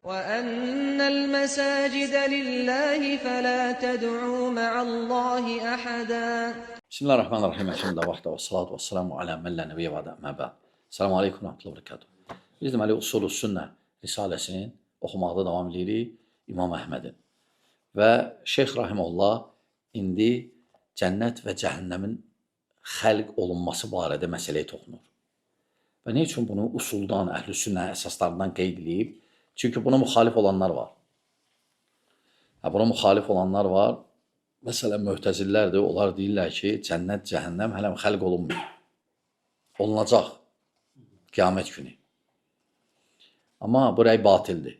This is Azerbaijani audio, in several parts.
وَأَنَّ الْمَسَاجِدَ لِلَّهِ فَلَا تَدْعُوا مَعَ اللّٰهِ أَحَدًا. Bismillahirrahmanirrahim. Elhamdülillah vahdə və salatu və salamu alə mən lə nəbiyyə və məbə. Selamun aleyküm və rahmetullahi və bərəkatuhu. Biz deməli Usulü Sünnə risaləsinin oxumaqda davam edirik İmam Əhmədin. Və Şeyx Rahimullah indi cənnət və cəhənnəmin xəlq olunması barədə məsələyə toxunur. Və nə üçün bunu usuldan, əhl-i sünnə əsaslarından qeyd edib? Çünki buna müxalif olanlar var. Buna müxalif olanlar var. Məsələn, möhtəzillərdir, onlar deyirlər ki, cənnət, cəhənnəm hələm xəlq olunmuyor. Olunacaq qiyamət günü. Amma bu rəy batildir.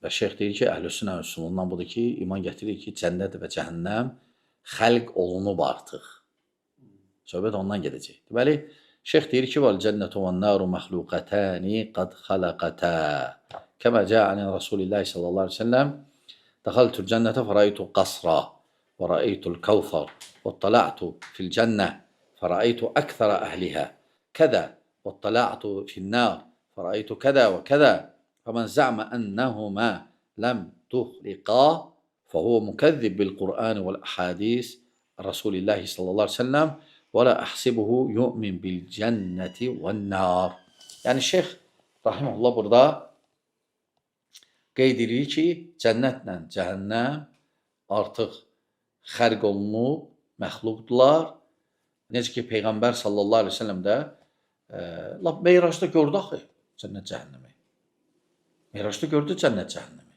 Və şeyx deyir ki, əhl-i sünnə üsulundan budur ki, iman gətirir ki, cənnət və cəhənnəm xəlq olunub artıq. Söhbət ondan gedəcək. Deməli, şeyx deyir ki, vəl-cənnətu vəl-nəru məxluqətəni qad xələqətə. Kəmə cə'əni Rasulillahi sallallahu aleyhi ve sellem dəxəltül cənnətə fəraytu qasra və rəaytul kəvfər və təla'tu fil cənnə fəraytu əktərə əhliha kədə və təla'tu fil nər fəraytu kədə və kədə fəmən zə'mə ənəhumə ləm tuhliqa fəhuvə mükəzzib bil-Qur'an vəl-əhadis Rasulillahi sallallahu aleyhi ve sellem və lə əhsibuhu yu'min bil-cənnəti vəl-nər. Yəni, şeyx Rahimullah burada qeyd edir ki, cənnətlə cəhənnəm artıq xərq olunub, məxluqdurlar. Necə ki, Peyğəmbər sallallahu aleyhi ve sellem də Meyracda gördü axı cənnət cəhənnəmi. Meyracda gördü cənnət cəhənnəmi.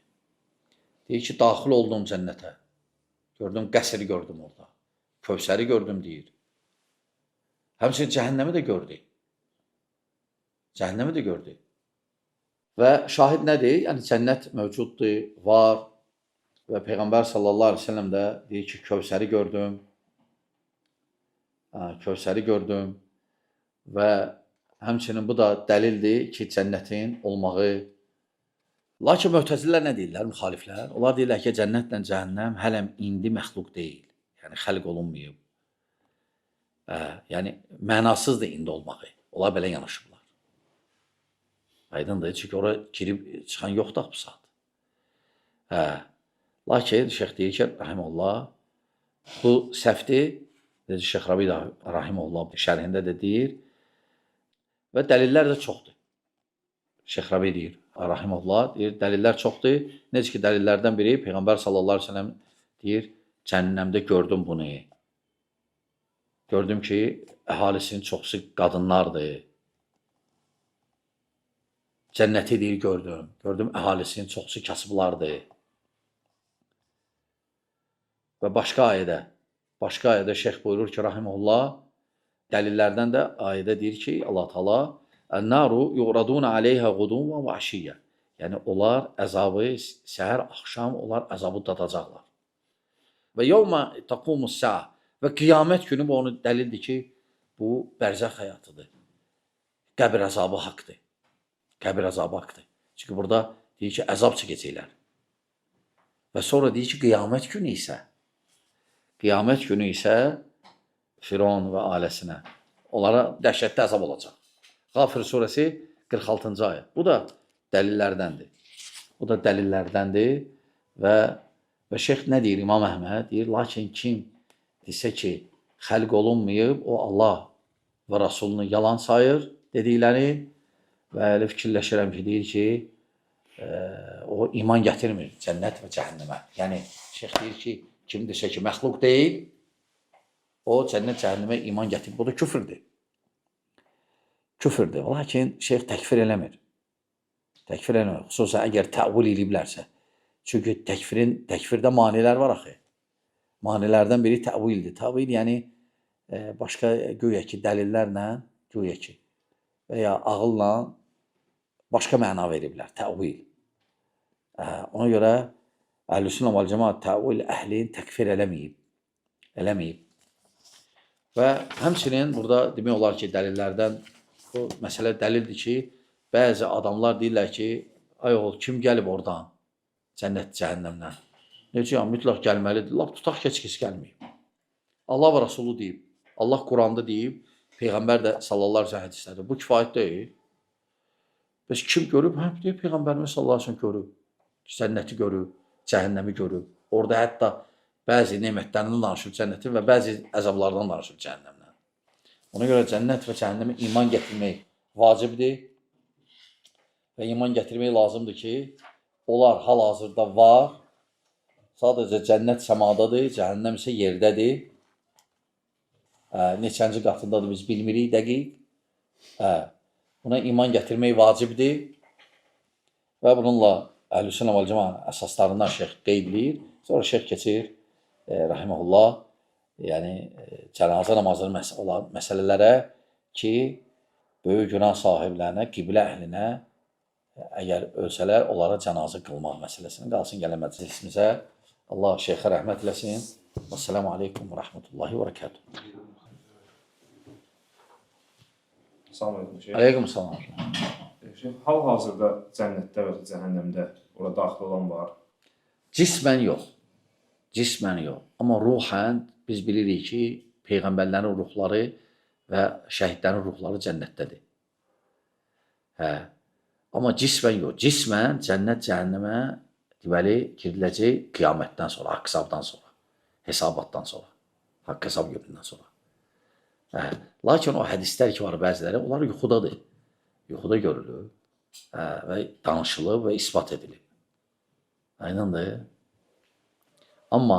Deyir ki, daxil oldum cənnətə. Gördüm, qəsri gördüm orada. Kövsəri gördüm, deyir. Həmçinin cəhənnəmi də gördü. Cəhənnəmi də gördü. Və şahid nədir? Yəni, cənnət mövcuddur, var. Və Peyğəmbər sallallahu aleyhi ve sellem də deyir ki, Kövsəri gördüm. Kövsəri gördüm. Və həmçinin bu da dəlildir ki, cənnətin olmağı. Lakin möhtəzilər nə deyirlər, müxaliflər? Onlar deyirlər ki, cənnətlə cəhənnəm hələm indi məxluq deyil. Yəni, xəlq olunmayıb. Yəni, mənasızdır indi olmağı. Onlar belə yanaşıblar. Aydındır, çünki oraya girib çıxan yoxdur bu saat. Lakin şeyx deyir ki, Rahimullah, bu səhvdir. Şeyx Rabi Rahimullah şərhində də deyir. Və dəlillər də çoxdur. Şeyx Rabi deyir, Rahimullah deyir, dəlillər çoxdur. Necə ki, dəlillərdən biri, Peyğəmbər sallallahu aleyhi ve sellem deyir, cəhənnəmdə gördüm bunu. Gördüm ki, əhalisinin çoxusu qadınlardır. Cənnəti deyir, gördüm. Gördüm, əhalisinin çoxusu kasıblardır. Və başqa ayədə şeyx buyurur ki, Rahimullah, dəlillərdən də ayədə deyir ki, Allah-u Teala, Ən-naru yuğraduna aleyhə qudun və vəhşiyyə. Yəni, onlar əzabı, səhər, axşam, onlar əzabı dadacaqlar. Və yevmə taqumus sə'a və qiyamət günü bu onu dəlildir ki, bu bərzəx həyatıdır. Qəbir əzabı haqdır. Qəbir əzabı haqdır. Çünki burada deyir ki, əzab çəkəcəklər. Və sonra deyir ki, qiyamət günü isə Firon və ailəsinə onlara dəhşətli əzab olacaq. Qafir surəsi 46-cı ayə. Bu da dəlillərdəndir. Və şeyx nə deyir İmam Əhməd? Deyir, lakin kim desə ki, xəlq olunmayıb, o Allah və Rasulunu yalan sayır dedikləri və elə fikirləşirəm ki, deyir ki, o iman gətirmir cənnət və cəhənnəmə. Yəni, şeyx deyir ki, kim desə ki, məxluq deyil, o cənnət cəhənnəmə iman gətirir. Bu da küfürdür. Küfürdür. Lakin şeyx təkfir eləmir. Təkfir eləmir. Xüsusən əgər təvil ediblərsə. Çünki təkfirdə manilər var axı. Manilərdən biri təvildir. Təvil yəni başqa güya ki, dəlillərlə güya ki və ya ağılla başqa məna veriblər. Təvil. Ona görə Əhl-i Sünnə vəl Cemaat təvil əhlin təkfir eləməyib. Və həmçinin burada demək olar ki, dəlillərdən bu məsələ dəlildir ki, bəzi adamlar deyirlər ki, ay oğul, kim gəlib oradan? Cənnət, cəhənnəmdən. Necə yəni, mütləq gəlməlidir. Lap tutaq heç gəlməyib. Allah və Rasulü deyib, Allah Quranda deyib, Peyğəmbər də sallallahu aleyhi ve sellem hədislərdir. Bu kifayət deyil. Bəs kim görüb? Hə, deyib, Peyğəmbərimiz sallallahu aleyhi ve sellem görüb. Cənnəti görüb, cəhənnəmi görüb. Orada hətta bəzi nemətlərindən danışıb cənnətin və bəzi əzablardan danışıb cəhənnəmdən. Ona görə cənnət və cəhənnəmə iman gətirmək vacibdir və iman gətirmək lazımdır ki, onlar hal-hazırda var. Sadəcə cənnət səmadadır, cəhənnəm isə yerdədir. Neçənci qatındadır biz bilmirik dəqiq. Buna iman gətirmək vacibdir və bununla Əhlüsünnə vəl Cəmaət əsaslarından şeyx qeyd edir. Sonra şeyx keçir, rahimehullah, yəni cənazə namazının olan məsələlərə ki, böyük günah sahiblərinə, qiblə əhlinə əgər ölsələr, onlara cənazə qılmaq məsələsini qalsın gələn məclisimizə. Allah şeyxə rəhmət eləsin. Vəssalamu aleykum və rəhmətullahi və bərəkatuhu. Salam aleykum şeyh. Aleykum salam. Hal-hazırda cənnətdə və cəhənnəmdə ora daxil olan var. Cismən yox. Cismən yox. Amma ruhən biz bilirik ki, peyğəmbərlərin ruhları və şəhidlərin ruhları cənnətdədir. Amma cismən yox. Cismən cənnət cəhənnəmə deməli giriləcək qiyamətdən sonra, haqq hesabdan sonra, hesabatdan sonra, haqq hesab günündən sonra. Lakin o hədislər ki var bəziləri, onlar yuxudadır. Yuxuda görülür və danışılıb və isbat edilib. Aynındır. Amma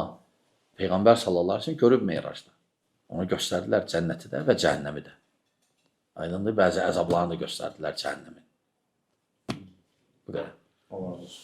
Peyğəmbər sallallahu aleyhi ve sellem görüb Meyracda. Onu göstərdilər cənnəti də və cəhənnəmi də. Aynındır. Bəzi əzablarını da göstərdilər cəhənnəmin. Bu qədər. Allah razı olsun.